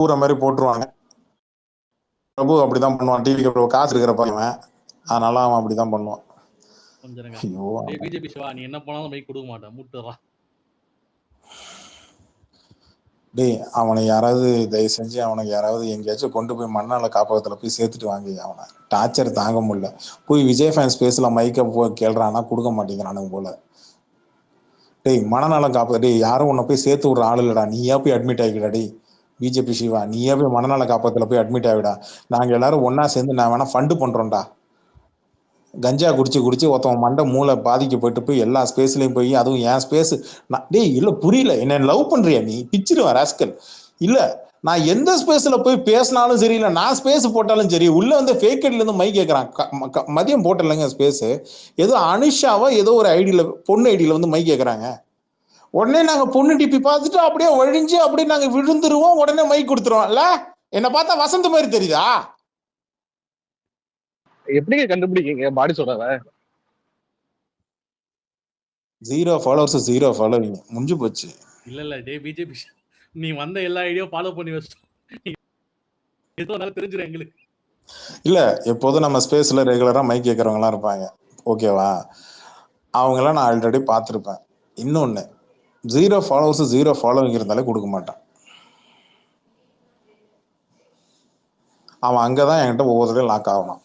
கூற மாதிரி போட்டுருவாங்க. பிரபு அப்படிதான் பண்ணுவான், டிவிக்கு பிரபு காசு இருக்கிற பையன், அதனால அவன் அப்படிதான் பண்ணுவான். ஐயோ பிஜேபி சிவா, நீ என்ன பண்ணாலும் மைக் கொடுக்க மாட்டேன், மூட்டுறா. டேய் அவனை யாராவது தயவு செஞ்சு அவனுக்கு யாராவது எங்கேயாச்சும் கொண்டு போய் மண்ணால காப்பகத்துல போய் சேர்த்துட்டு வாங்கி, அவனை டார்ச்சர் தாங்க முடியல. போய் விஜய் ஃபேன்ஸ் பேசல மைக்க போய் கேள்றானா கொடுக்க மாட்டேங்கிறானுங்க போல. டேய் மனநலம் காப்பது, டேய் யாரும் உன்னை போய் சேர்த்து விடுற ஆள் இல்லடா, நீயா போய் அட்மிட் ஆகிக்கடா. டேய் பிஜேபி சிவா, நீயே போய் மனநல காப்பகத்துல போய் அட்மிட் ஆகிடா. நாங்க எல்லாரும் ஒன்னா சேர்ந்து நான் வேணா ஃபண்டு பண்றோம்டா. கஞ்சா குடிச்சு ஒருத்தவன் மண்டை மூளை பாதிக்கப்பட்டு போய் எல்லா ஸ்பேஸ்லயும் போய், அதுவும் என் ஸ்பேஸ். டேய் இல்ல புரியல, என்ன லவ் பண்றியா நீ? பிச்சிருவா ராஸ்கல். இல்ல நான் எந்த ஸ்பேஸ்ல போய் பேசினாலும் சரி, இல்ல நான் ஸ்பேஸ் போட்டாலும் சரி, உள்ள வந்து ஃபேக் ஐடில இருந்து மை கேட்கறான். மதியம் போட்டலங்க ஸ்பேஸ், ஏதோ அனுஷாவா ஏதோ ஒரு ஐடியில, பொண்ணு ஐடியில வந்து மை கேட்கறாங்க. உடனே நாங்க பொண்ணு டிபி பார்த்துட்டு அப்படியே வழிஞ்சு அப்படியே நாங்க விழுந்துருவோம், உடனே மை கொடுத்துருவோம். இல்ல என்ன பார்த்தா வசந்த மாதிரி தெரியுதா? எப்படிங்க கண்டுபிடிக்கீங்க பாடி சொல்றத? 0 ஃபாலோவர்ஸ் 0 ஃபாலோவிங் முடிஞ்சு போச்சு. இல்ல டே பிஜேபி, நீ வந்த எல்லா ஐடியோ ஃபாலோ பண்ணி வச்சிட்டோம், ஏதோ தெரிஞ்சிடும் எங்களுக்கு. இல்ல எப்போதும் நம்ம ஸ்பேஸ்ல ரெகுலரா மைக் கேட்கறவங்கலாம் இருப்பாங்க, ஓகேவா? அவங்களாம் நான் ஆல்ரெடி பார்த்துருப்பேன். இன்னொன்னு 0 ஃபாலோவர்ஸ் 0 ஃபாலோவிங் இருந்தாலே கொடுக்க மாட்டான். அவன் அங்கதான் என்கிட்ட ஒவ்வொருத்தரையும் லாக் ஆகணும்.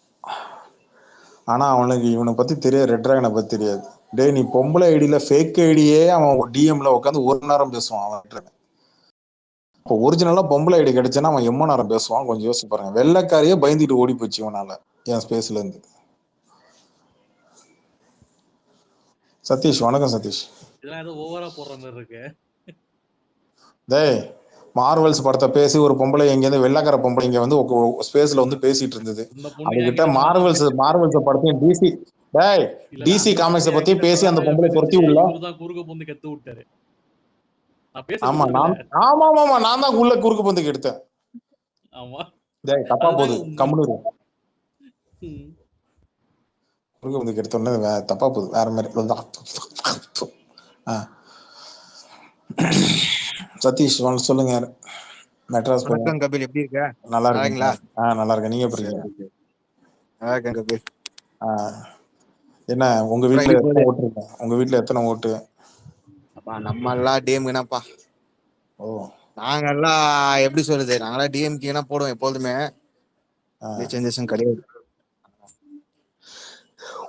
ஆனா அவனுக்கு இவனை பத்தி தெரியாது, ரெட் டிராகனை பத்தி தெரியாது. டே நீ பொம்பளை ஐடியில ஃபேக் ஐடியே அவன் டிஎம்ல உட்காந்து 1 நேரம் பேசுவான் அவன். இப்போ ஒரிஜினலா பொம்பளை ஐடி கிடைச்சுன்னா அவன் எம்ம நேரம் பேசுவான், கொஞ்சம் யோசிச்சு பாருங்க. வெள்ளைக்காரியே பயந்துட்டு ஓடி போச்சு இவனால என் ஸ்பேஸ்ல இருந்து. சதீஷ் வணக்கம் சதீஷ். இதெல்லாம் ஏதோ ஓவரா போடுற மாதிரி இருக்கு. டேய் மார்வல்ஸ் படத்தை பேசி ஒரு பொம்பளை எங்கேருந்து வெள்ளைக்கார பொம்பளை இங்க வந்து ஸ்பேஸ்ல வந்து பேசிட்டு இருந்தது. அதுகிட்ட மார்வல்ஸ் படத்தையும் டிசி காமிக்ஸ் பத்தியும் பேசி அந்த பொம்பளை பொருத்தி உள்ள குறுக்க பொந்து கத்து விட்டாரு. ஆமா நான் தான் உள்ள குறுக்கு பந்துக்கு எடுத்தேன். ஆமா டேய் தப்பா போகுது, கம்முனு குறுக்கு பந்துக்கு எடுத்தோன்னே தப்பா போகுது, வேற மாதிரி. சதீஷ் சொல்லுங்க. மெட்ராஸ் வணக்கம் கபில், எப்படி இருக்க? நல்லா இருக்கீங்களா? நல்லா இருக்கேன், நீங்க எப்படி இருக்கீங்க? நல்லா இருக்கேன் கபில். என்ன உங்க வீட்டுல எத்தனை ஓட்டு இருக்கு? உங்க வீட்டுல எத்தனை ஓட்டு? நம்ம எல்லாம் டிஎம்கேனாப்பா. ஓ நாங்க எல்லாம் எப்படி சொல்றது, நாங்களாம் டிஎம்கேனா போடுவோம் எப்போதுமே, சேஞ்சஸும் கிடையாது.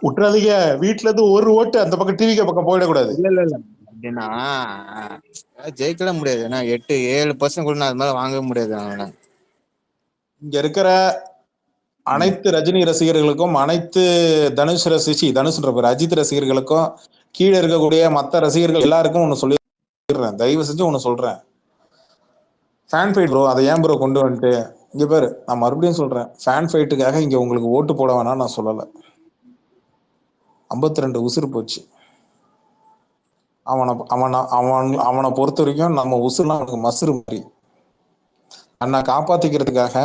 விட்டுறாதீங்க, வீட்டுல இருந்து ஒரு ஓட்டு அந்த பக்கம் டிவிக்கு பக்கம் போயிடக்கூடாது. இல்ல அப்படின்னா ஜெயிக்கல முடியாது, ஏன்னா 8-7% கூட அது மாதிரி வாங்கவே முடியாது. இங்க இருக்கிற அனைத்து ரஜினி ரசிகர்களுக்கும், அனைத்து அஜித் ரசிகர்களுக்கும், கீழே இருக்கக்கூடிய மற்ற ரசிகர்கள் எல்லாருக்கும் ஒண்ணு சொல்லிடுறேன், தயவு செஞ்சு ஒண்ணு சொல்றேன். ஃபேன் ஃபைட் ப்ரோ, அதை ஏன் ப்ரோ கொண்டு வந்துட்டு இங்க பேரு, நான் மறுபடியும் சொல்றேன், ஃபேன் ஃபைட்டுக்காக இங்க உங்களுக்கு ஓட்டு போட வேணாம் நான் சொல்லல. 52 உசுறு போச்சு. அவனை பொறுத்த வரைக்கும் நம்ம உசுறுலாம் அவனுக்கு மசுறு மாதிரி. அண்ணா காப்பாத்திக்கிறதுக்காக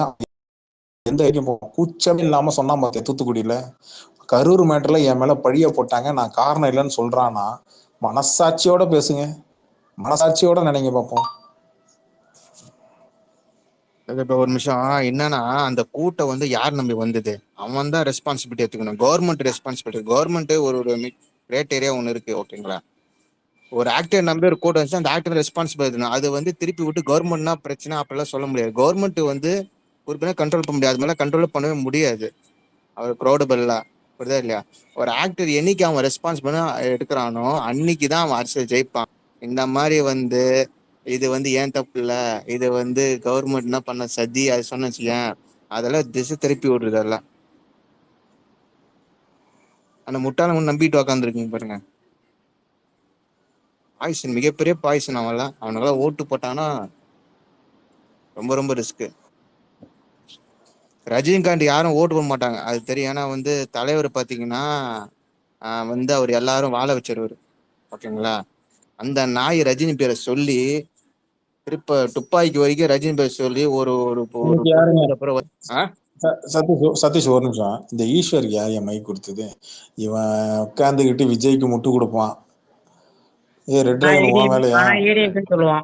எந்த கூச்சமே இல்லாம சொன்னா பாத்தியா, தூத்துக்குடியில கரூர் மேட்டர்ல என் மேல பழிய போட்டாங்க, நான் காரணம் இல்லைன்னு சொல்றானா? மனசாட்சியோட பேசுங்க, மனசாட்சியோட நினைங்க பார்ப்போம். இப்ப ஒரு நிமிஷம், என்னன்னா அந்த கூட்டம் வந்து யார் நம்பி வந்தது? அவன் தான் ரெஸ்பான்சிபிலிட்டி எடுத்துக்கணும், கவர்மெண்ட் ரெஸ்பான்சிபிலிட்டி. கவர்மெண்ட் ஒரு கிரேட் ஏரியா ஒண்ணு இருக்கு, ஓகேங்களா? ஒரு ஆக்டர் நம்பி ஒரு கூட்டம் வந்துச்சு, அந்த ஆக்டர் ரெஸ்பான்சிபிலிட்டி. அது வந்து திருப்பி விட்டு கவர்மெண்ட்னா பிரச்சனை அப்படிலாம் சொல்ல முடியாது. கவர்மெண்ட் வந்து ஒரு கண்ட்ரோல் பண்ண முடியாது, அது மேல கண்ட்ரோல் பண்ணவே முடியாது. அவர் க்ரௌடபிளா புரியுதா இல்லையா? ஒரு ஆக்டர் என்னைக்கு அவன் ரெஸ்பான்சிபிள் எடுக்கிறானோ அன்னைக்குதான் அவன் அரசியல் ஜெயிப்பான். இந்த மாதிரி வந்து இது வந்து ஏன் தப்பு இல்ல, இது வந்து கவர்மெண்ட் என்ன பண்ண சதி, அது சொன்னேன், அதெல்லாம் திசை திருப்பி விடுறது. அதெல்லாம் அந்த முட்டாளம் நம்பிட்டு உக்காந்துருக்கீங்க பாருங்க. பாய்சன், மிகப்பெரிய பாய்சன். அவனெல்லாம் ஓட்டு போட்டானா ரொம்ப ரொம்ப ரிஸ்க். ரஜினிகாந்த் யாரும் ஓட்டு போட மாட்டாங்க, அது தெரியும். ஏன்னா வந்து தலைவர் பாத்தீங்கன்னா வந்து அவர் எல்லாரும் வாழ வச்சிருவாரு, ஓகேங்களா? அந்த நாய் ரஜினி பேரை சொல்லி திருப்ப துப்பாக்கி வரைக்கும் ரஜினி பேரை சொல்லி ஒரு சதீஷ் ஒரு நிமிஷம், இந்த ஈஸ்வர் என் மைக் கொடுத்தது, இவன் உட்காந்துக்கிட்டு விஜய்க்கு முட்டு கொடுப்பான். ரெட் டிராகன் சொல்லுவான்.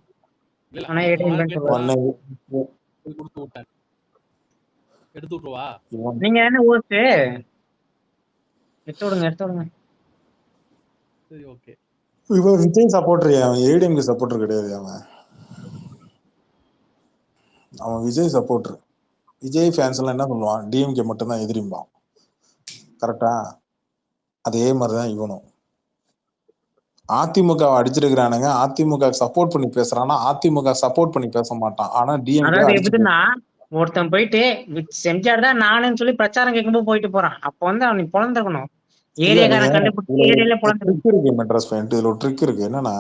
போய் கொடுத்து விட்டேன். எடுத்து விட்டுருவா? இவன் நீங்க என்ன ஓட்டு எடுத்து விடுங்க, எடுத்து விடுங்க. சரி, ஓகே. இவன் விஜய் சப்போர்டர், அவன் ஏடிஎம்கே சப்போர்டர் கிடையாது. அவன் விஜய் சப்போர்டர். விஜய் ஃபேன்ஸ் எல்லாம் என்ன சொல்லுவான், டிஎம்கே மட்டும்தான் எதிரிம்பான். கரெக்டா? அதே மாதிரிதான் இவனும். அதிமுக அடிச்சிருக்கிறானுங்க, அதிமுக சப்போர்ட் பண்ணி பேசுறானா, அதிமுக சப்போர்ட் பண்ணி பேச மாட்டான். ஆனா டிஎம்கே அதாவது அடிச்சு எப்படின்னா, ஒருத்தன் போயிட்டு செஞ்சார் தான் நானுன்னு சொல்லி பிரச்சாரம் கேட்கும்போது போயிட்டு போறான். அப்ப வந்து அவனுக்கு பொழந்திருக்கணும். இல்ல, நீங்க ஏரியாக்காரன் கண்டுபிடிச்சி ஏரியால பொழந்திருக்கணும். ட்ரிக் இருக்கு மெட்ராஸ் பாயிண்ட். இதுல ஒரு ட்ரிக் இருக்கு. என்னன்னா,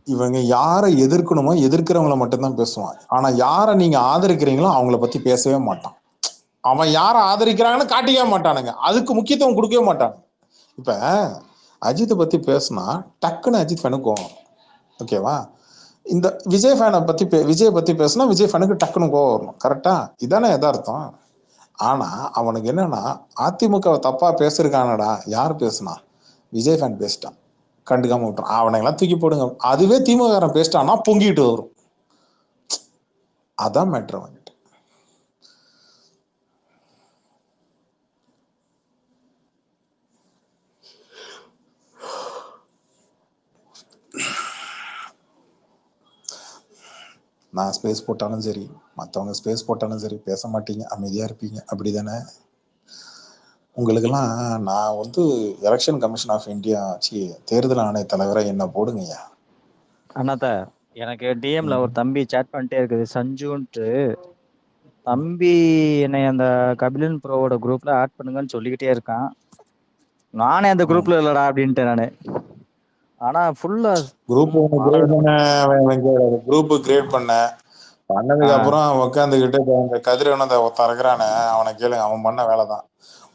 இவங்க யாரை எதிர்க்கணுமோ எதிர்க்கிறவங்கள மட்டும்தான் பேசுவான். ஆனா யாரை நீங்க ஆதரிக்கிறீங்களோ அவங்கள பத்தி பேசவே மாட்டான். அவன் யாரை ஆதரிக்கிறாங்கன்னு காட்டிக்கவே மாட்டானுங்க. அதுக்கு முக்கியத்துவம் கொடுக்கவே மாட்டானுங்க. இப்ப அஜித்தை பத்தி பேசினா டக்குன்னு அஜித் ஃபேனுக்கு கோவம். ஓகேவா? இந்த விஜய் ஃபேனை பத்தி விஜய் பத்தி பேசினா விஜய் ஃபேனுக்கு டக்குன்னு கோவம் வரணும். கரெக்டா? இதானே எதார்த்தம். ஆனா அவனுக்கு என்னன்னா, அதிமுகவை தப்பா பேசிருக்கானடா. யார் பேசுனா? விஜய் ஃபேன் பேசிட்டான், கண்டுக்காம விட்டுறான். அவனை எல்லாம் தூக்கி போடுங்க. அதுவே திமுக பேசிட்டான்னா பொங்கிட்டு வரும். அதான் மேட்ரு வந்துட்டு. நான் ஸ்பேஸ் போட்டாலும் சரி, மற்றவங்க ஸ்பேஸ் போட்டாலும் சரி, பேச மாட்டீங்க, அமைதியா இருப்பீங்க. அப்படிதானே? உங்களுக்கெல்லாம் நான் வந்து எலெக்ஷன் கமிஷன் ஆஃப் இந்தியா தேர்தல் ஆணைய தலைவரை என்ன போடுங்கய்யா. அண்ணாத்த எனக்கு டிஎம்ல ஒரு தம்பி சேட் பண்ணிட்டே இருக்குது, சஞ்சுன்ட்டு. தம்பி என்னை அந்த கபிலன் ப்ரோவோட குரூப்ல ஆட் பண்ணுங்கன்னு சொல்லிக்கிட்டே இருக்கான். நானே அந்த குரூப்ல இல்லடா அப்படின்ட்டு நானு. ஆனா ஃபுல்லா குரூப் கிரியேட் பண்ணதுக்கு அப்புறம் உட்காந்துக்கிட்டு இந்த கதிரவனை திறக்கிறானே, அவனை கேளுங்க. அவன் பண்ண வேலைதான்.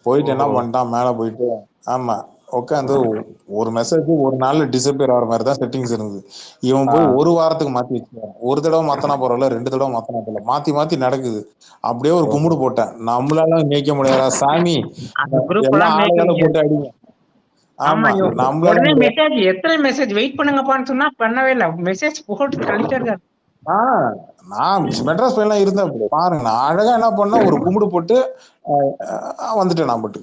போயிட்டு என்ன பண்ணிட்டான், மேல போயிட்டு ஆமா உட்காந்து ஒரு மெசேஜ் ஒரு நாள்ல டிசப்பியர் ஆகிற மாதிரி தான் செட்டிங்ஸ் இருந்தது. இவன் போய் ஒரு வாரத்துக்கு மாத்தி வச்சுக்கிறான். ஒரு தடவை மாத்தினா பரவாயில்ல, 2 தடவை மாத்தினா பரவாயில்ல, மாத்தி மாத்தி நடக்குது. அப்படியே ஒரு கும்பிடு போட்டேன். நம்மளால நீக்க முடியாதா சாமி, அந்த குரூப் எல்லா எல்லாம் மேய்க்க ஆளுகளை முடியாது. போட்டு அடிங்க. ஆமா, ஆமா, நம்மளால உடனே மெசேஜ், எத்தனை மெசேஜ் வெயிட் பண்ணுங்கப்பான்னு சொன்னா பண்ணவே இல்லை. மெசேஜ் போட்டு தள்ளிட்டே இருக்காரு. நான் மெட்ராஸ் பையன்லாம் இருந்தேன். பாருங்க, நான் அழகா என்ன பண்ண, ஒரு கும்பிடு போட்டு வந்துட்டேன். நான் பட்டு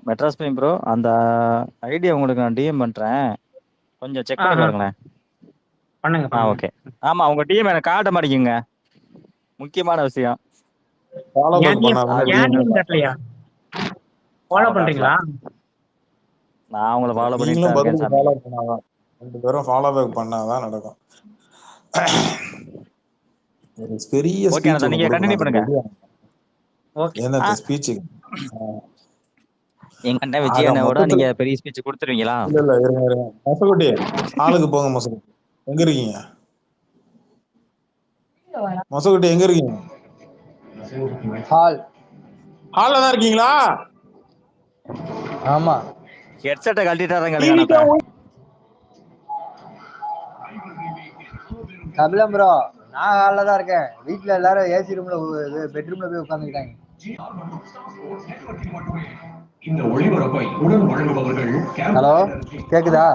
மெட்ராஸ் பையன் ப்ரோ, அந்த ஐடியா உங்களுக்கு நான் டிஎம் பண்றேன், கொஞ்சம் செக் பண்ணி பாருங்களேன். பண்ணுங்க. ஓகே. ஆமா, உங்க டிஎம் எனக்கு காட்ட மாட்டேங்குங்க, முக்கியமான விஷயம். ஃபாலோ பண்றீங்களா? நான் அவங்கள ஃபாலோ பண்ணிட்டு நீங்களும் இருக்கேன் பதிலுக்கு ஃபாலோ பண்ணாதான், 2 பேரும் ஃபாலோ பேக் பண்ணாதான் நடக்கும். ஒரு பெரிய ஸ்பீச் நீங்க கண்டினியூ பண்ணுங்க. என்ன ஸ்பீச்? எங்க அண்ணன் விஜய் அண்ணாவோட நீங்க பெரிய ஸ்பீச் கொடுத்துருவீங்களா? இல்ல இல்ல, இருங்க. மொசகுட்டி ஆளுக்கு போங்க. மொசகுட்டி எங்க இருக்கீங்க? மொசகுட்டி எங்க இருக்கீங்க? ஹால்ல தான் இருக்கீங்களா? ஆமா. ஹெட்செட்டை கழட்டிட்டாருங்க. கபிலம் ப்ரோ, நான் ஹால்ல தான் இருக்கேன். வீட்டுல எல்லாரும் ஏசி ரூம்ல, பெட்ரூம்ல போய் உட்கார்ந்துட்டாங்க. இந்த ஒளிபரப்பை உடன் வழங்குபவர்கள். ஹலோ, கேக்குதா?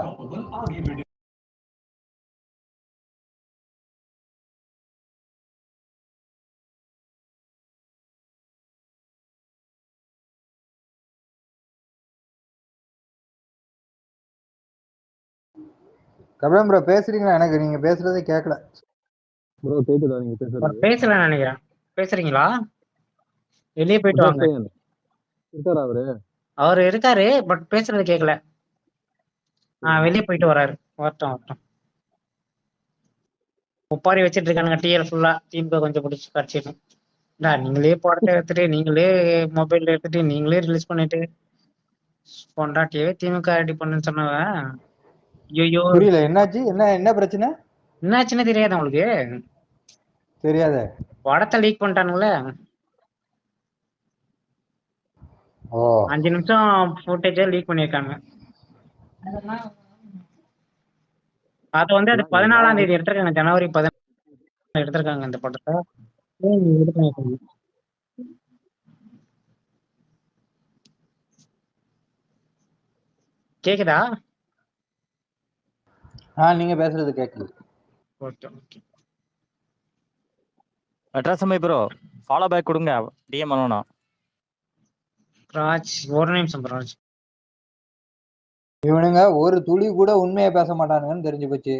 கபிலம் ப்ரோ பேசுறீங்களா? எனக்கு நீங்க பேசுறதே கேட்கல. ப்ரோ கேக்குதா நீங்க பேசுறது? பேசல நினைக்கிறேன். பேசுறீங்களா? வெளியே போயிட்டு வாங்க. இருக்காரா அவரு? அவரு இருக்காரு, பட் பேசுறது கேட்கல. வெளியே போயிட்டு வராரு. வரட்டும். ஒப்பாரி வச்சிட்டு இருக்கானுங்க டிஎல் ஃபுல்லா. திமுக கொஞ்சம் பிடிச்சி கடிச்சிடும். நீங்களே படத்தை எடுத்துட்டு, நீங்களே மொபைல் எடுத்துட்டு, நீங்களே ரிலீஸ் பண்ணிட்டு, பொண்டாட்டியே திமுக ரெடி பண்ணுன்னு சொன்னவன், ஐயோ புரியல, என்னாச்சு? என்ன பிரச்சனை? என்னாச்சுன்னு தெரியாத உங்களுக்கு? தெரியாத. படத்தை லீக் பண்ணிட்டானுங்களே. 5 நிமிஷம் ஃபுட்டேஜ் லீக் பண்ணிருக்காங்க. அது வந்து அது 14ஆம் தேதி எடுத்திருக்காங்க. ஜனவரி 14 எடுத்திருக்காங்க இந்த படத்தை. கேக்குதா? நீங்க பேசுறது கேக்குது. Okay okay. ட்ரஸ்மை ப்ரோ ஃபாலோ பேக் கொடுங்க டிஎம் பண்ணணும். ராஜ் ஒரு நிமிஷம் ராஜ். இவனுங்க ஒரு துளி கூட உண்மையை பேச மாட்டானுங்கன்னு தெரிஞ்சு போச்சு.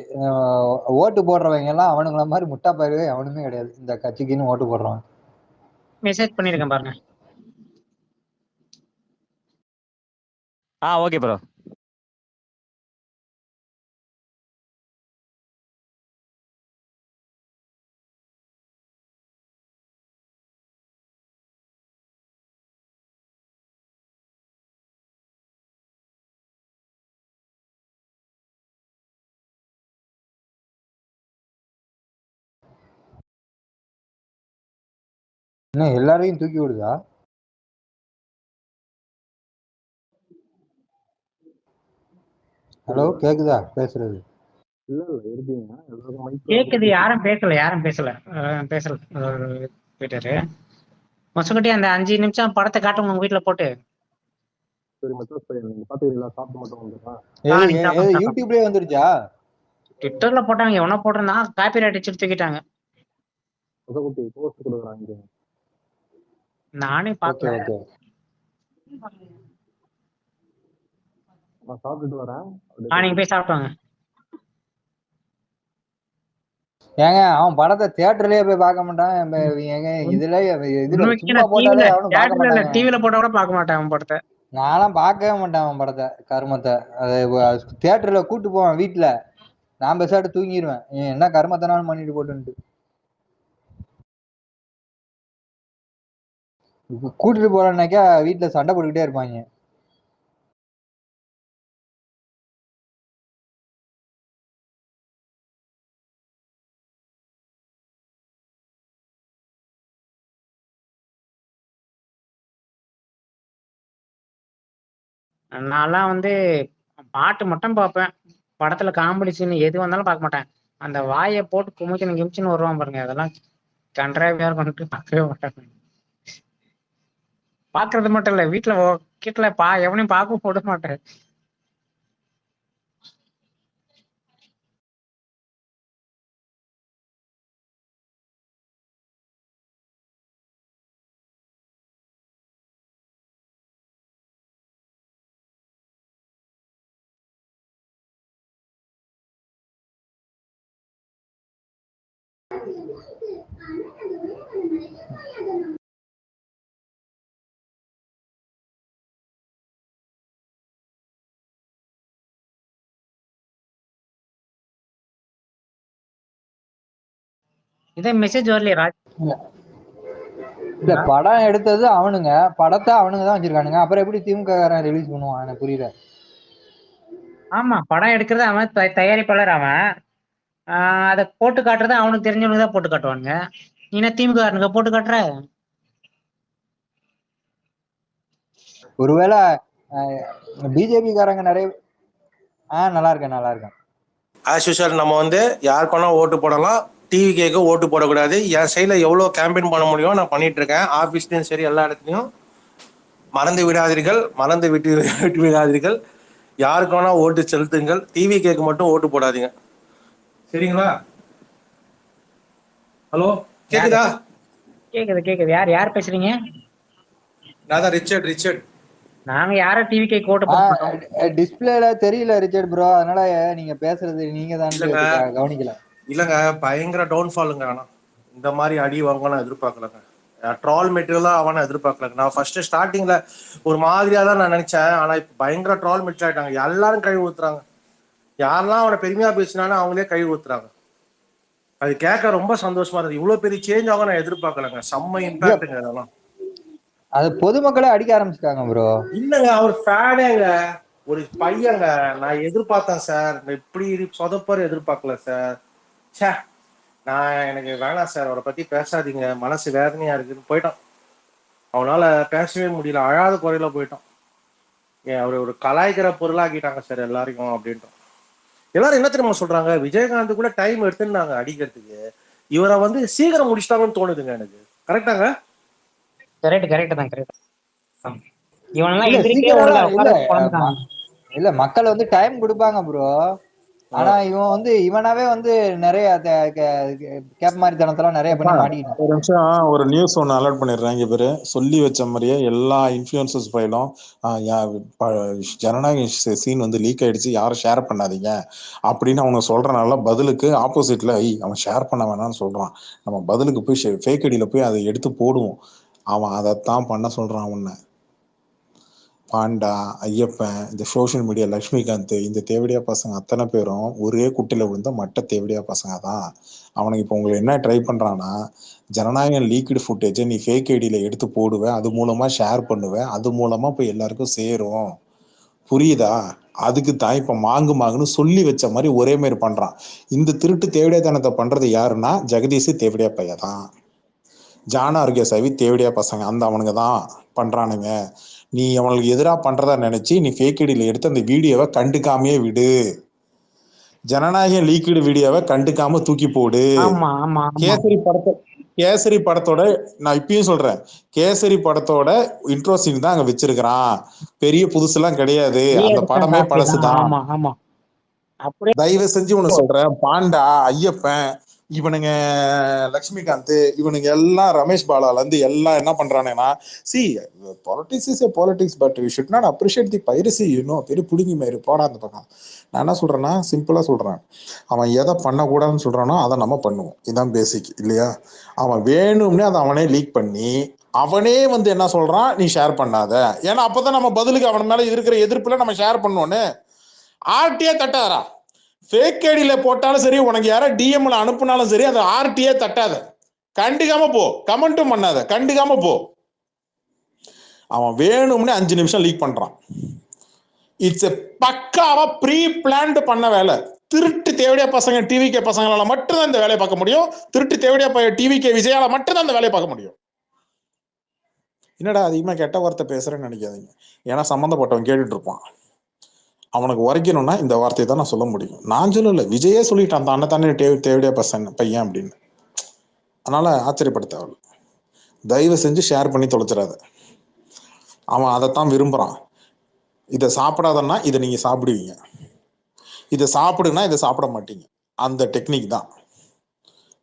ஓட்டு போடுறவங்க எல்லாம் அவனுங்கள மாதிரி முட்டா பயிரவே அவனுமே கிடையாது இந்த கட்சிக்குன்னு ஓட்டு போடுறவன். மெசேஜ் பண்ணிருக்கேன் பாருங்க. Okay bro. என்ன எல்லாரையும் தூக்கி விடுதா? ஹலோ கேக்குதா பேசுறது? கேக்குது. யாரும் பேசல போயிட்டாரு. மொசக்குட்டி அந்த 5 நிமிஷம் படத்தை காட்டுங்க உங்க வீட்டுல போட்டு. யூடியூப்லயே வந்துருச்சா? ட்விட்டர்ல போட்டாங்க. எவனா போட்டிருந்தான் காப்பி ரைட் அடிச்சு தூக்கிட்டாங்க. நானே பாக்கல. நீங்க போய் சாப்பிட்டாங்க. ஏங்க அவன் படத்தை தியேட்டர்லயே போய் பார்க்க மாட்டான். இதுல சும்மா போட்டாலே அவனும் பார்க்க மாட்டாங்க. டிவில போட்டா கூட பார்க்க மாட்டான் அவன் படத்தை. நான்லாம் பார்க்கவே மாட்டேன் அவன் படத்தை. கருமத்தை தியேட்டர்ல கூட்டு போவான் வீட்டுல. நான் பெசாட்டு தூங்கிடுவேன். என்ன கருமத்தனாலும் பண்ணிட்டு போட்டுன்ட்டு. கூட்டிட்டு போறேன்னாக்கா வீட்டுல சண்டை போட்டுக்கிட்டே இருப்பாங்க. நான்லாம் வந்து பாட்டு மட்டும் பார்ப்பேன். படத்துல காமெடி சீன் எது வந்தாலும் பார்க்க மாட்டேன். அந்த வாயை போட்டு கிமிச்சுன்னு வருவான் பாருங்க, அதெல்லாம் கன்றாவியா இருக்கும். பார்க்கவே மாட்டேன். பாக்குறது மட்டும் இல்ல, வீட்டுல எவனையும் பார்க்க போட மாட்டேன். இதே மெசேஜ் வரலையே ராஜ். இல்ல படம் எடுத்தது அவனுங்க, படத்தை அவனுங்க தான் வச்சிருக்கானுங்க. அப்புறம் எப்படி திமுக ரிலீஸ் பண்ணுவான்? எனக்கு புரியல. ஆமா, படம் எடுக்கிறது அவன், தயாரிப்பாளர் அவன். அதை போட்டு காட்டுறது அவனுக்கு தெரிஞ்சவனுக்கு தான் போட்டு காட்டுவானுங்க. நீ திமுக போட்டு காட்டுற. ஒருவேளை பிஜேபி காரங்க நிறைய நல்லா இருக்கேன். ஆஸ் யூஷுவல் நம்ம வந்து யாருக்கான ஓட்டு போடலாம், டிவி கேக்கு ஓட்டு போடக்கூடாது. என் சைடில் எவ்வளோ கேம்பெயின் பண்ண முடியும் நான் பண்ணிட்டு இருக்கேன். ஆஃபீஸ்லையும் சரி எல்லா இடத்துலையும். மறந்து விட்டு விடாதீர்கள். யாருக்கு வேணா ஓட்டு செலுத்துங்கள். டிவி கேக்கு மட்டும் ஓட்டு போடாதீங்க, சரிங்களா? ஹலோ கேக்குதா? கேக்குது. யார் பேசுறீங்க? நான் தான் ரிச்சர்ட். நாங்க யாரும் டிவி கேக் ஓட்டு போட்டோம். டிஸ்பிளேல தெரியல ரிச்சர்ட் ப்ரோ, அதனால நீங்க பேசுறது நீங்க தான் கவனிக்கல. இல்லைங்க, பயங்கர டவுன்ஃபாலுங்க. ஆனா இந்த மாதிரி அடி வாங்க நான் எதிர்பார்க்கலங்க. ட்ரால் மெட்டீரியலா அவனை எதிர்பார்க்கலங்க. நான் ஃபர்ஸ்ட் ஸ்டார்டிங்ல ஒரு மாதிரியா தான் நான் நினைச்சேன். ஆனா இப்ப பயங்கர ட்ரால் மெட்டீரியல் ஆயிட்டாங்க. எல்லாரும் கழுவி ஊத்துறாங்க. யாரெல்லாம் அவனை பெருமையா பேசினாலும் அவங்களே கழுவி ஊத்துறாங்க. அது கேட்க ரொம்ப சந்தோஷமா இருக்கு. இவ்வளவு பெரிய சேஞ்ச் ஆக நான் எதிர்பார்க்கலங்க. செம்ம இம்பாக்டுங்க அதெல்லாம். அது பொதுமக்களே அடிக்க ஆரம்பிச்சுட்டாங்க ப்ரோ. இல்லங்க, அவர் ஃபேனேங்க, ஒரு பையங்க. நான் எதிர்பார்த்தேன் சார், இப்படி சொதப்பர் எதிர்பார்க்கல சார். சே, எனக்கு வேணாம் சார், அவரை பத்தி பேசாதீங்க, மனசு வேதனையா இருக்குன்னு போயிட்டான். அவனால பேசவே முடியல, அழாத குறையில போயிட்டான். அவர் ஒரு கலாய்க்கிற பொருளாக்கிட்டாங்க சார் எல்லாரையும் அப்படின்ட்டு. எல்லாரும் என்ன தெரியுமா சொல்றாங்க, விஜயகாந்த் கூட டைம் எடுத்துன்னாங்க அடிக்கிறதுக்கு, இவரை வந்து சீக்கிரம் முடிச்சிட்டாங்கன்னு தோணுதுங்க எனக்கு. கரெக்டாங்க? கரெக்ட் தான். இல்ல மக்கள் வந்து டைம் கொடுப்பாங்க ப்ரோ. ஆனா இவன் வந்து இவனாவே வந்து நிறைய கேப் மாதிரி தனத்தெல்லாம் நிறைய பண்ணி மாட்டிக்கிட்டான். ஒரு நிமிஷம் ஒரு நியூஸ் ஒன்று அலர்ட் பண்ணிடுறேன். இங்க பேரு சொல்லி வச்ச மாதிரியே எல்லா இன்ஃபுளுசர்ஸ் பயிலும் ஜனநாயக சீன் வந்து லீக் ஆயிடுச்சு, யாரும் ஷேர் பண்ணாதீங்க அப்படின்னு அவங்க சொல்றனால பதிலுக்கு ஆப்போசிட்ல அவன் ஷேர் பண்ண வேணாம்னு சொல்றான். நம்ம பதிலுக்கு போய் ஃபேக் ஐடியில போய் அதை எடுத்து போடுவோம். அவன் அதைத்தான் பண்ண சொல்றான். அவனை பாண்டா, ஐயப்பன், இந்த சோஷியல் மீடியா லக்ஷ்மிகாந்த், இந்த தேவடியா பசங்க அத்தனை பேரும் ஒரே குட்டில விழுந்த மட்ட தேவடியா பசங்க தான். அவனுக்கு இப்போ உங்களை என்ன ட்ரை பண்றான்னா, ஜனநாயகம் லீக்டு ஃபுட்டேஜை நீ ஃபேக் ஐடியில எடுத்து போடுவேன், அது மூலமா ஷேர் பண்ணுவேன், அது மூலமா போய் எல்லாருக்கும் சேரும், புரியுதா? அதுக்கு தான் இப்ப மாங்குன்னு சொல்லி வச்ச மாதிரி ஒரே மாதிரி பண்றான். இந்த திருட்டு தேவடியாத்தனத்தை பண்றது யாருன்னா ஜெகதீஷ் தேவடியா பையன் தான், ஜான ஆரோக்கியசாமி தேவடியா பசங்க அந்த அவனுங்க தான் பண்றானுங்க. நீ அவனுக்கு எதிராக பண்றதா நினைச்சு நீ ஃபேக் ஐடியில எடுத்து அந்த வீடியோவை கண்டுக்காமையே விடு. ஜனநாயகம் லீக்டு வீடியோவை கண்டுக்காம தூக்கி போடு. ஆமா ஆமா ஆமா கேசரி படத்தோட நான் இப்பயும் சொல்றேன், கேசரி படத்தோட இன்ட்ரோ சீன் தான் அங்க வச்சிருக்கிறான், பெரிய புதுசுலாம் கிடையாது, அந்த படமே பழசுதான். ஆமா ஆமா அப்படியே தயவு செஞ்சு உனக்கு சொல்றேன், பாண்டா, ஐயப்பன், இவனுங்க லக்ஷ்மிகாந்த், இவனுங்க எல்லாம் ரமேஷ் பாலால இருந்து எல்லாம் என்ன பண்றானுங்கன்னா, see politics is a politics but we should not appreciate the piracy, பெரிய புடுங்கி மாதிரி போடா அந்த பக்கம். நான் என்ன சொல்றேன்னா சிம்பிளா சொல்றேன், அவன் எதை பண்ணக்கூடாதுன்னு சொல்றானோ அதை நம்ம பண்ணுவோம், இதுதான் பேசிக் இல்லையா? அவன் வேணும்னே அதை அவனே லீக் பண்ணி அவனே வந்து என்ன சொல்றான், நீ ஷேர் பண்ணாத, ஏன்னா அப்பதான் நம்ம பதிலுக்கு அவன் மேல இருக்கிற எதிர்ப்புல நம்ம ஷேர் பண்ணுவோன்னு ஆர்டியே தட்டாதரா. ஃபேக் ஐடியில போட்டாலும் சரி, உனக்கு யாரோ டிஎம்ல அனுப்புனாலும் சரி, அதை ஆர்டியே தட்டாத, கண்டுக்காம போ, கமெண்ட்டும் பண்ணாத, கண்டுக்காம போ. அவன் வேணும்னு 5 நிமிஷம் லீக் பண்றான். இட்ஸ் எ பக்காவா ப்ரீ பிளான்டு பண்ண வேலை. திருட்டு தேவடியா பசங்க டிவிகே பசங்களால மட்டும்தான் இந்த வேலையை பார்க்க முடியும். திருட்டு தேவடியா டிவிகே விஜயால மட்டும்தான் இந்த வேலையை பார்க்க முடியும். என்னடா அதிகமா கெட்ட வார்த்தை பேசுறேன்னு நினைக்காதீங்க, ஏன்னா சம்மந்தப்பட்டவன் கேட்டுட்டு இருப்பான். அவனுக்கு உரைக்கணும்னா இந்த வார்த்தையை தான் நான் சொல்ல முடியும். நான் சொல்லல, விஜயே சொல்லிட்டான் தான் தானே தேவடியா பசங்க பையன் அப்படின்னு. அதனால ஆச்சரியப்பட தேவை. தயவு செஞ்சு ஷேர் பண்ணி தொலைச்சிடாத. அவன் அதைத்தான் விரும்புறான். இதை சாப்பிடாதன்னா இதை நீங்க சாப்பிடுவீங்க, இதை சாப்பிடுன்னா இதை சாப்பிட மாட்டீங்க. அந்த டெக்னிக் தான்.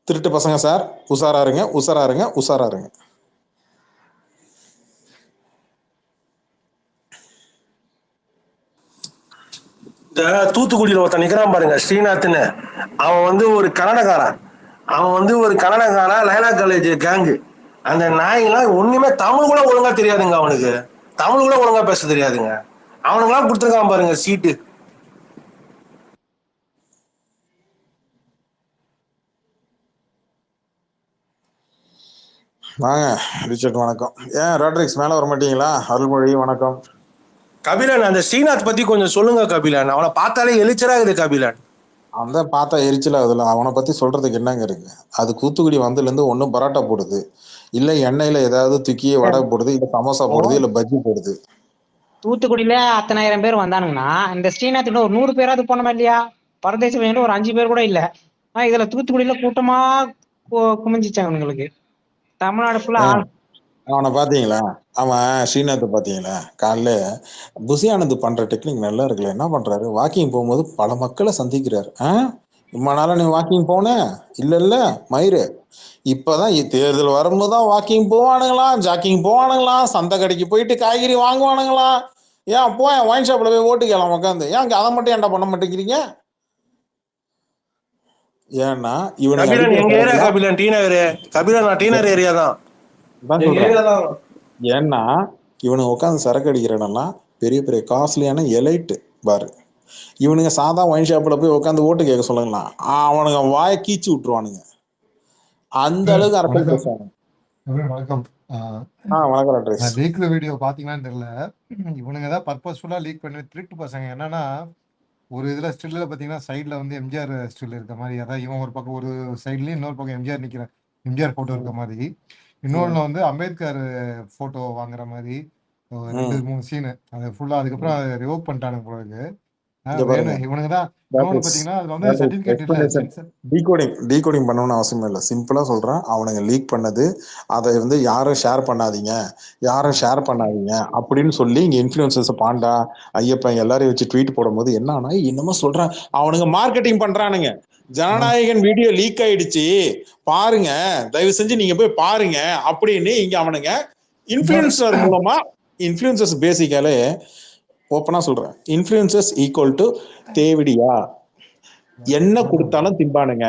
திருட்டு பசங்க சார், உசாரா இருங்க, உசாரா இருங்க, உசாரா இருங்க. இந்த தூத்துக்குடியில ஒருத்தன் நிக்கிறான் பாருங்க, ஸ்ரீநாத்னு. அவன் வந்து ஒரு கன்னடக்காரன். Laila college gang. அந்த நாய்லாம் ஒண்ணுமே தமிழ் கூட ஒழுங்கா தெரியாதுங்க. அவனுக்கு தமிழ் கூட ஒழுங்கா பேச தெரியாதுங்க. அவனுங்களாம் கொடுத்துருக்கான் பாருங்க சீட்டு. வாங்க ரிச்சர்ட், வணக்கம். ஏன் ராட்ரிக்ஸ் மேல வர மாட்டீங்களா? அருள்மொழி வணக்கம். கபிலன், அந்த ஸ்ரீநாத் பத்தி கொஞ்சம் சொல்லுங்க கபிலன். அவனை பார்த்தாலே எலிச்சரா இருக்குது கபிலன். அந்த பார்த்தா எரிச்சல் ஆகுதுல, அவனை பத்தி சொல்றதுக்கு என்னங்க இருக்கு? அது தூத்துக்குடி வந்ததுல இருந்து ஒன்னும் பரோட்டா போடுது, இல்ல எண்ணெயில ஏதாவது தூக்கி வடை போடுது, இல்ல சமோசா போடுது, இல்ல பஜ்ஜி போடுது. தூத்துக்குடியில அத்தனாயிரம் பேர் வந்தானுங்கன்னா இந்த ஸ்ரீநாத் ஒரு 100 பேராது போனோமா இல்லையா? பரதேச ஒரு 5 பேர் கூட இல்ல. இதுல தூத்துக்குடியில கூட்டமா குமிஞ்சிச்சாங்க அவங்களுக்கு. தமிழ்நாடு ஃபுல்லா அவனை பாத்தீங்களா? அவன் ஸ்ரீநாத் பாத்தீங்களா? காலைல புசியானந்த் பண்ற டெக்னிக் நல்லா இருக்குல்ல. என்ன பண்றாரு, வாக்கிங் போகும்போது பல மக்களை சந்திக்கிறாரு. இம்மா நாளா நீ வாக்கிங் போன இல்ல மயிறு, இப்பதான் தேர்தல் வரும்போதுதான் வாக்கிங் போவானுங்களாம், ஜாக்கிங் போவானுங்களாம், சந்தை கடைக்கு போயிட்டு காய்கறி வாங்குவானுங்களாம். ஏன் போய் ஒயின் ஷாப்ல போய் ஓட்டு கேளாம உட்காந்து, ஏன் அதை மட்டும் ஏன்டா பண்ண மாட்டேங்கிறீங்க? ஏன்னா இவனுக்கு கபிலன் எங்க ஏரியா கபிலன் டி நகர். கபிலன் நான் டி நகர் ஏரியா தான். ஏன்னா இவனுங்க உட்காந்து சரக்கு அடிக்கிற இடம்லாம் பெரிய பெரிய காஸ்ட்லியான எலைட் பாரு. இவனுங்க சாதா ஒயின் ஷாப்ல போய் உட்காந்து ஓட்டு கேட்க சொல்லுங்களா, அவனுங்க வாய கீச்சு விட்டுருவானுங்க. அந்த அளவுக்கு அரசியல் பேசுவாங்க. வணக்கம். வணக்கம். லீக்ல வீடியோ பாத்தீங்கன்னு தெரியல, இவனுங்க தான் பர்பஸ்ஃபுல்லா லீக் பண்ணி திருட்டு பசங்க. என்னன்னா ஒரு இதுல ஸ்டில்ல பாத்தீங்கன்னா சைட்ல வந்து எம்ஜிஆர் ஸ்டில் இருக்க மாதிரி, அதாவது இவன் ஒரு பக்கம் ஒரு சைட்லயும் இன்னொரு பக்கம் எம்ஜிஆர் போட்டோ இருக்க மாதிரி, இன்னொன்னு வந்து அம்பேத்கர் போட்டோ வாங்குற மாதிரி 2-3 சீனு. அது ஃபுல்லா அதுக்கப்புறம் ரிவோக் பண்ணிட்டானுங்க போல இருக்கு. இங்க பாருங்க, வேணும் இவனுங்க தான். that இன்னொன்னு is பாத்தீங்கன்னா அதுல வந்து சர்டிபிகேட் இல்ல, explanation. சென்சர். டீகோடிங் பண்ணணும்னு அவசியம் இல்லை. சிம்பிளா சொல்றேன், அவனுங்க லீக் பண்ணது, அதை வந்து யாரும் ஷேர் பண்ணாதீங்க அப்படின்னு சொல்லி இங்க இன்ஃபுளுசர்ஸ் பாண்டா, ஐயப்பன் எல்லாரையும் வச்சு ட்வீட் போடும்போது என்னன்னா என்னமோ சொல்றான், அவனுங்க மார்க்கெட்டிங் பண்றானுங்க. ஜனநாயகன் வீடியோ லீக் ஆயிடுச்சு பாருங்க, தயவு செஞ்சு நீங்க போய் பாருங்க அப்படின்னு இங்க அவனுங்க இன்ஃபுளுசர் மூலமா, இன்ஃபுளுசர்ஸ் பேசிக்காலே ஓப்பனா சொல்றேன், இன்ஃபுளுசர்ஸ் ஈக்குவல் டு தேவிடியா, என்ன கொடுத்தாலும் திம்பானுங்க,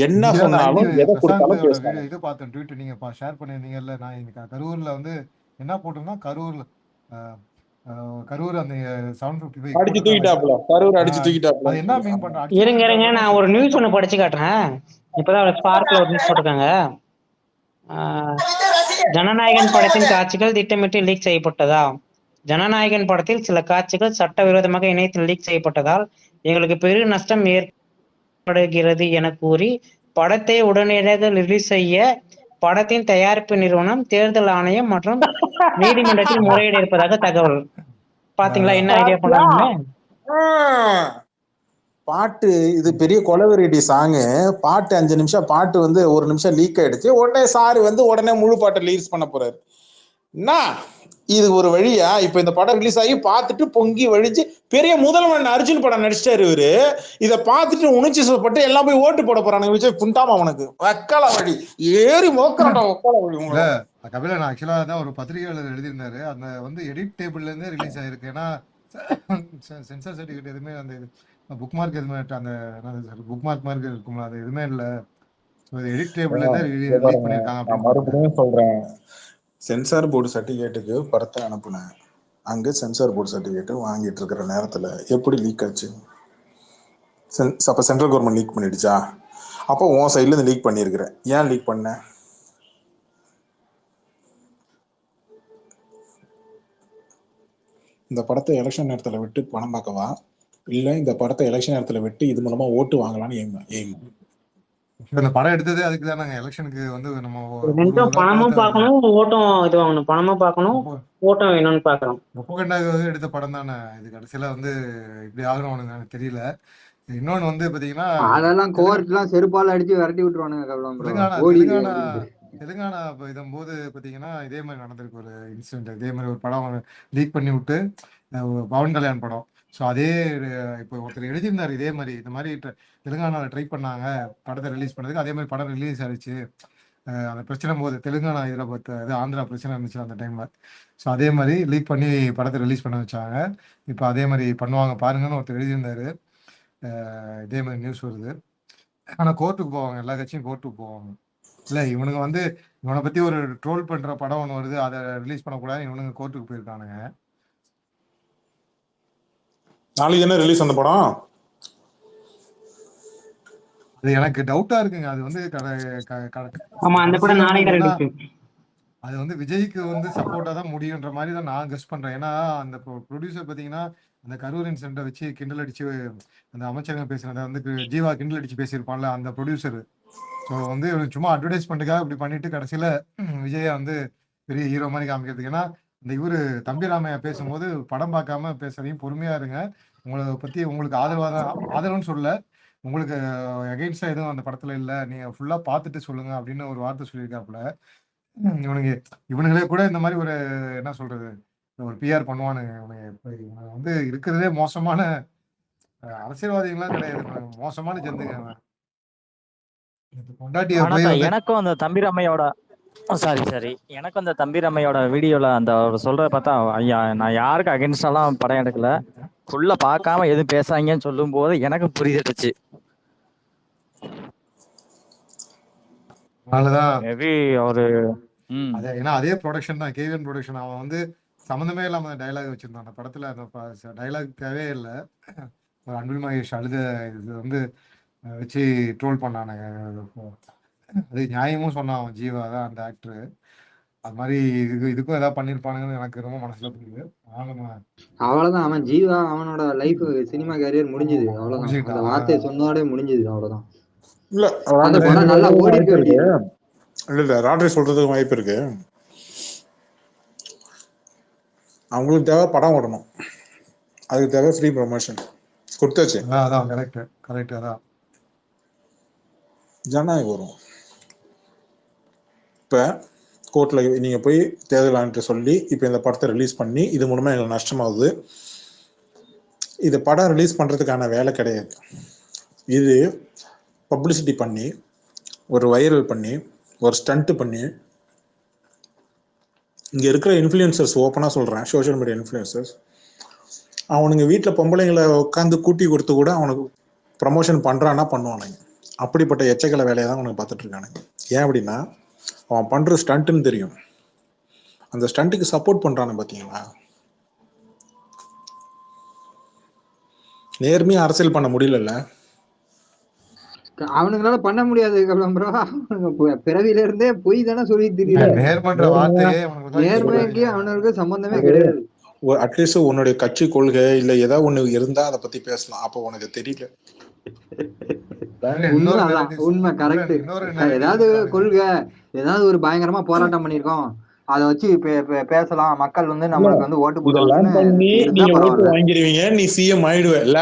என்ன இங்க அந்த ஐடி சொன்னாலும் எதை கொடுத்தாலும் பிரசாந்தோட வீடியோ பேசுவாங்க. இது பார்த்தேன், ட்வீட் நீங்க ஷேர் பண்ணியிருந்தீங்கல்ல. நான் இன்னைக்கு கரூர்ல வந்து என்ன போட்டோம்னா, கரூர்ல கரூர் அந்த 755 அடிச்சு போட்டிருக்காங்க. தூக்கிட்டாப்ல, கரூர் அடிச்சு தூக்கிட்டாப்ல. அது என்ன மீன் பண்ற? இருங்க நான் ஒரு நியூஸ் ஒண்ணு படிச்சு காட்டுறேன். இப்பதான் ஸ்பார்க்ல ஒரு நியூஸ் போட்டிருக்காங்க. ஜனநாயகன் படத்தின் காட்சிகள் திட்டமிட்டு லீக் செய்யப்பட்டதா? ஜனநாயகன் படத்தில் சில காட்சிகள் சட்டவிரோதமாக இணையத்தில் லீக் செய்யப்பட்டதால் எங்களுக்கு பெரிய நஷ்டம் ஏற்படுகிறது என கூறி படத்தை உடனடியாக ரிலீஸ் செய்ய படத்தின் தயாரிப்பு நிறுவனம், தேர்தல் ஆணையம் மற்றும் நீதிமன்றத்தில் முறையீடு இருப்பதாக தகவல். பாத்தீங்களா என்ன ஐடியா பண்ணாங்க? பாட்டு இது பெரிய கொலவெறிடி சாங்கு. பாட்டு 5 நிமிஷம் பாட்டு வந்து 1 நிமிஷம் லீக் ஆயிடுச்சு. உடனே சாரு வந்து உடனே முழு பாட்டை ரிலீஸ் பண்ண போறாரு. என்ன இது ஒரு வழியா? இப்ப இந்த படம் ரிலீஸ் ஆகி பார்த்துட்டு பொங்கி வழிஞ்சு பெரிய முதல்வன் அர்ஜுன் படம் நடிச்சிட்டாரு இவரு. இதை பார்த்துட்டு உணர்ச்சி சொல்லப்பட்டு எல்லாம் போய் ஓட்டு போட போறானுங்க. விஜய் புண்டாமா அவனுக்கு வக்கால வழி ஏறி மோக்கறா வக்கால வழி. கபில நான் ஆக்சுவலா தான் ஒரு பத்திரிகையாளர் எழுதியிருந்தாரு, அந்த வந்து எடிட் டேபிள்ல இருந்தே ரிலீஸ் ஆயிருக்கு. ஏன்னா சென்சார் சர்டிஃபிகேட் எதுவுமே அந்த புக் மார்க் எதுவுமே அந்த புக் மார்க் இருக்கும்ல, அது எதுவுமே இல்லை. எடிட் டேபிள்ல தான் ரிலீஸ் பண்ணிருக்காங்க. மறுபடியும் சொல்றேன், சென்சார் போர்டு சர்டிஃபிகேட்டுக்கு படத்தை அனுப்புனேன். அங்க சென்சார் போர்டு சர்டிஃபிகேட் வாங்கிட்டு இருக்கிற நேரத்துல எப்படி லீக் ஆச்சு? அப்ப சென்ட்ரல் கவர்மெண்ட் லீக் பண்ணிடுச்சா? அப்போ உன் சைட்ல இருந்து லீக் பண்ணிருக்கிறேன். ஏன் லீக் பண்ண? இந்த படத்தை எலெக்ஷன் நேரத்துல விட்டு பணம் பார்க்கவா, இல்ல இந்த படத்தை எலெக்ஷன் நேரத்துல விட்டு இது மூலமா ஓட்டு வாங்கலாம்னு எய்ம்? இந்த படம் எடுத்ததே அதுக்கு தானே, எலெக்ஷனுக்கு வந்து நம்ம பணமும் பார்க்கணும், ஓட்டும் இது வாங்கணும். பணமும் பார்க்கணும், ஓட்டம் வேணும்னு பாக்குறோம். ஒப்பகண்டாக எடுத்த படம் தானே இது. கடைசியில வந்து இப்படி ஆகணும் எனக்கு தெரியல. இன்னொன்னு வந்து பாத்தீங்கன்னா, அதெல்லாம் கோர்ட்லாம் செருப்பால அடிச்சு விரட்டி விட்டுருவானுங்க. தெலுங்கானா இதம்போது பாத்தீங்கன்னா இதே மாதிரி நடந்திருக்கு ஒரு இன்சிடென்ட். இதே மாதிரி ஒரு படம் லீக் பண்ணி விட்டு, பவன் கல்யாண் படம். ஸோ அதே இப்போ ஒருத்தர் எழுதியிருந்தாரு இதே மாதிரி, இந்த மாதிரி தெலுங்கானாவில் ட்ரை பண்ணாங்க படத்தை ரிலீஸ் பண்ணதுக்கு. அதே மாதிரி படம் ரிலீஸ் ஆயிடுச்சு. அந்த பிரச்சனை போது தெலுங்கானா ஹைதராபாத் இது ஆந்திரா பிரச்சனை இருந்துச்சு அந்த டைம்ல. ஸோ அதே மாதிரி லீக் பண்ணி படத்தை ரிலீஸ் பண்ண வச்சாங்க. இப்போ அதே மாதிரி பண்ணுவாங்க பாருங்கன்னு ஒருத்தர் எழுதியிருந்தாரு. இதே மாதிரி நியூஸ் வருது. ஆனால் கோர்ட்டுக்கு போவாங்க, எல்லா கட்சியும் கோர்ட்டுக்கு போவாங்க. இல்லை இவனுங்க வந்து இவனை பத்தி ஒரு ட்ரோல் பண்ற படம் ஒன்று வருது, அதை ரிலீஸ் பண்ணக்கூடாது, இவனுங்க கோர்ட்டுக்கு போயிருக்கானுங்க. நாளைக்கு என்ன ரிலீஸ் அந்த படம்? அது எனக்கு டவுட்டா இருக்குங்க. அது வந்து அது வந்து விஜய்க்கு வந்து சப்போர்ட்டா தான் முடியுன்ற மாதிரி தான் நான் கெஸ் பண்றேன். ஏன்னா அந்த ப்ரொடியூசர் பாத்தீங்கன்னா அந்த கரூர் இன்சிடென்ட்டை வச்சு கிண்டல் அடிச்சு அந்த அமைச்சருங்க பேசுறத வந்து ஜீவா கிண்டல் அடிச்சு பேசியிருப்பான்ல அந்த ப்ரொடியூசர். ஸோ வந்து சும்மா அட்வர்டைஸ்மெண்ட்டுக்காக இப்படி பண்ணிட்டு கடைசியில விஜயை வந்து பெரிய ஹீரோ மாதிரி காமிக்கிறதுக்கு. ஏன்னா இந்த இவரு தம்பி ராமையா பேசும்போது படம் பார்க்காம பேசுறதையும் பொறுமையா இருங்க, உங்களை பத்தி உங்களுக்கு ஆதரவுன்னு சொல்ல, உங்களுக்கு அகைன்ஸ்டா எதுவும் அந்த படத்துல இல்லை, நீங்க ஃபுல்லா பார்த்துட்டு சொல்லுங்க அப்படின்னு ஒரு வார்த்தை சொல்லியிருக்காப்புல. இவனுங்களே கூட இந்த மாதிரி ஒரு என்ன சொல்றது ஒரு பிஆர் பண்ணுவானுங்க. இவனுங்க வந்து இருக்கிறதே மோசமான அரசியல்வாதிகள்லாம் கிடையாது, மோசமான ஜந்துங்க. எனக்கும் அந்த தம்பிராமையோட எனக்கும் அந்த தம்பிராமையோட வீடியோல அந்த அவர் சொல்றத பார்த்தா, ஐயா நான் யாருக்கு அகைன்ஸ்டாலாம் படம் எடுக்கல, ஃபுல்லா பார்க்காம எதுவும் பேசாங்கன்னு சொல்லும் போது எனக்கு புரிஞ்சிடுச்சு. மேபி அவரு ஏன்னா அதே ப்ரொடக்ஷன் தான், கேவிஎன் ப்ரொடக்ஷன். அவன் வந்து சம்மந்தமே இல்லாம டைலாக் வச்சிருந்தான் அந்த படத்துல. அந்த டைலாக் தேவையே இல்லை. ஒரு அன்பில் மகேஷ் அழுத இது வந்து வச்சு ட்ரோல் பண்ணானுங்க. அது நியாயமும் சொன்னான் ஜீவா தான் அந்த ஆக்டரு. அது மாதிரி இதுக்கும் ஏதாவது பண்ணிருப்பானுங்கன்னு எனக்கு ரொம்ப மனசுல புரியுது. அவ்வளவுதான், அவன் ஜீவா அவனோட லைஃப் சினிமா கேரியர் முடிஞ்சது. அவ்வளவுதான், அந்த வார்த்தையை சொன்னோட முடிஞ்சது. அவ்வளவுதான். இல்ல அந்த படம் நல்லா ஓடி இருக்கு. இல்ல ராட்ரி சொல்றதுக்கு வாய்ப்பு இருக்கு. அவங்களுக்கு தேவை படம் ஓடணும், அதுக்கு தேவை ஃப்ரீ ப்ரொமோஷன். கொடுத்தாச்சு. அதான் கரெக்ட் கரெக்ட். அதான் ஜனநாயகம் வரும். இப்போ கோர்ட்டில் நீங்கள் போய் தேர்தல் ஆணையத்தை சொல்லி இப்போ இந்த படத்தை ரிலீஸ் பண்ணி இது மூலமாக எங்களுக்கு நஷ்டமாகுது, இது படம் ரிலீஸ் பண்ணுறதுக்கான வேலை கிடையாது. இது பப்ளிசிட்டி பண்ணி ஒரு வைரல் பண்ணி ஒரு ஸ்டண்ட்டு பண்ணி இங்கே இருக்கிற இன்ஃப்ளூயன்சர்ஸ், ஓப்பனாக சொல்கிறேன், சோஷியல் மீடியா இன்ஃப்ளூயன்சர்ஸ், அவனுங்க வீட்டில் பொம்பளைங்களை உட்காந்து கூட்டி கொடுத்து கூட அவனுக்கு ப்ரமோஷன் பண்ணுறான்னா பண்ணுவானுங்க. அப்படிப்பட்ட எச்சக்கலை வேலையை தான் அவனுக்கு பார்த்துட்டு இருக்கானுங்க. ஏன் அப்படின்னா அவன் பண்ணுற ஸ்டண்ட்டுன்னு தெரியும். அந்த ஸ்டண்ட்டுக்கு சப்போர்ட் பண்ணுறானு பார்த்தீங்களா? நேர்மையாக அரசியல் பண்ண முடியல. அவனுங்களால பண்ண முடியாது ப்ரோ. அவனுங்க பிறவில இருந்தே பொய் தானே சொல்லி தெரியல. நேர்மன்ற வார்த்தையே நேர்மைக்கு அவனுக்கு சம்பந்தமே கிடையாது. அட்லீஸ்ட் உன்னுடைய கட்சி கொள்கை இல்ல ஏதாவது ஒண்ணு இருந்தா அதை பத்தி பேசலாம். அப்போ உனக்கு தெரியல. உண்மை கரெக்ட். ஏதாவது கொள்கை, ஏதாவது ஒரு பயங்கரமா போராட்டம் பண்ணிருக்கோம், அதை வச்சு பேசலாம், மக்கள் வந்து நம்மளுக்கு வந்து ஓட்டு போடுவாங்க, வாங்கிடுவீங்க, நீ சிஎம் ஆயிடுவ இல்ல.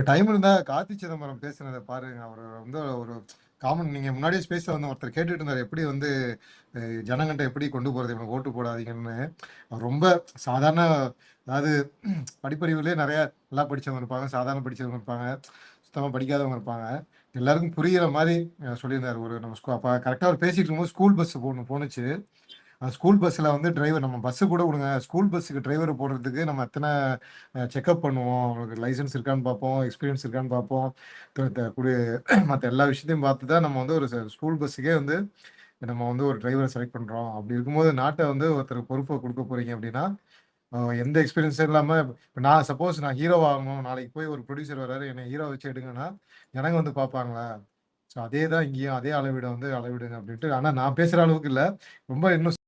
டைம் இருந்தா கார்த்தி சிதம்பரம் பேசுனதை பாருங்க. அவர் வந்து ஒரு காமன், நீங்க முன்னாடியே ஸ்பேஸ்ல வந்து ஒருத்தர் கேட்டுட்டு இருந்தார் எப்படி வந்து ஜனங்கள்ட்ட எப்படி கொண்டு போறது, இவனுக்கு ஓட்டு போடாதீங்கன்னு. ரொம்ப சாதாரண, அதாவது படிப்பறிவுலேயே நிறைய நல்லா படிச்சவங்க இருப்பாங்க, சாதாரண படிச்சவங்க இருப்பாங்க, சுத்தமா படிக்காதவங்க இருப்பாங்க. எல்லாருக்கும் புரியுற மாதிரி சொல்லியிருந்தாரு. ஒரு நம்ம அப்ப கரெக்டா அவர் பேசிட்டு இருக்கும்போது ஸ்கூல் பஸ் போணுச்சு. ஸ்கூல் பஸ்ஸில் வந்து டிரைவர், நம்ம பஸ்ஸு கூட விடுங்க, ஸ்கூல் பஸ்ஸுக்கு டிரைவர் போடுறதுக்கு நம்ம எத்தனை செக்அப் பண்ணுவோம், அவங்களுக்கு லைசன்ஸ் இருக்கான்னு பார்ப்போம், எக்ஸ்பீரியன்ஸ் இருக்கான்னு பார்ப்போம், மற்ற எல்லா விஷயத்தையும் பார்த்து தான் நம்ம வந்து ஒரு ஸ்கூல் பஸ்ஸுக்கே வந்து நம்ம வந்து ஒரு டிரைவரை செலக்ட் பண்ணுறோம். அப்படி இருக்கும்போது நாட்டை வந்து ஒருத்தர் பொறுப்பை கொடுக்க போகிறீங்க அப்படின்னா எந்த எக்ஸ்பீரியன்ஸும் இல்லாமல், இப்போ நான் சப்போஸ் நான் ஹீரோ ஆகணும், நாளைக்கு போய் ஒரு ப்ரொடியூசர் வராரு என்னை ஹீரோ வச்சு எடுங்கன்னா ஜனங்க வந்து பார்ப்பாங்களா? ஸோ அதே தான் இங்கேயும், அதே அளவிட வந்து அளவிடுங்க அப்படின்ட்டு. ஆனால் நான் பேசுகிற அளவுக்கு இல்லை, ரொம்ப இன்னும்